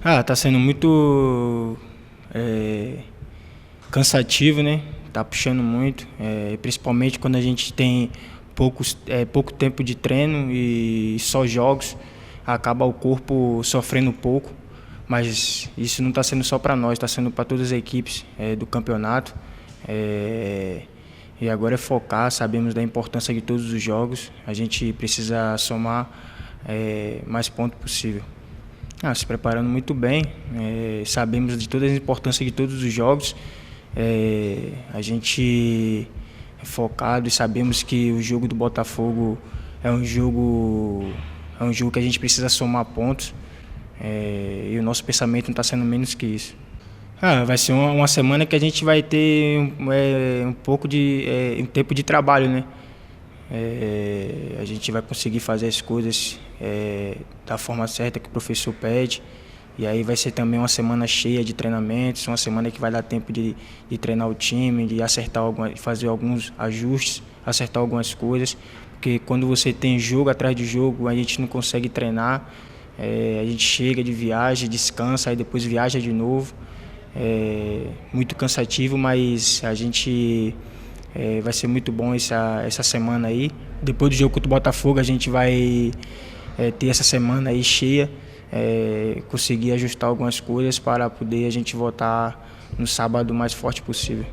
Tá sendo muito cansativo, né? Tá puxando muito, principalmente quando a gente tem pouco tempo de treino e só jogos, acaba o corpo sofrendo um pouco, mas isso não está sendo só para nós, está sendo para todas as equipes do campeonato. E agora é focar, sabemos da importância de todos os jogos, a gente precisa somar mais pontos possível. Se preparando muito bem, sabemos de toda a importância de todos os jogos, a gente é focado e sabemos que o jogo do Botafogo é um jogo que a gente precisa somar pontos, e o nosso pensamento não está sendo menos que isso. Vai ser uma semana que a gente vai ter um pouco de um tempo de trabalho, né? A gente vai conseguir fazer as coisas da forma certa que o professor pede. E aí vai ser também uma semana cheia de treinamentos, uma semana que vai dar tempo de treinar o time, de fazer alguns ajustes, acertar algumas coisas. Porque quando você tem jogo atrás de jogo, a gente não consegue treinar. A gente chega de viagem, descansa, aí depois viaja de novo. Muito cansativo, mas a gente vai ser muito bom essa semana aí. Depois do jogo contra o Botafogo, a gente vai ter essa semana aí cheia, conseguir ajustar algumas coisas para poder a gente voltar no sábado o mais forte possível.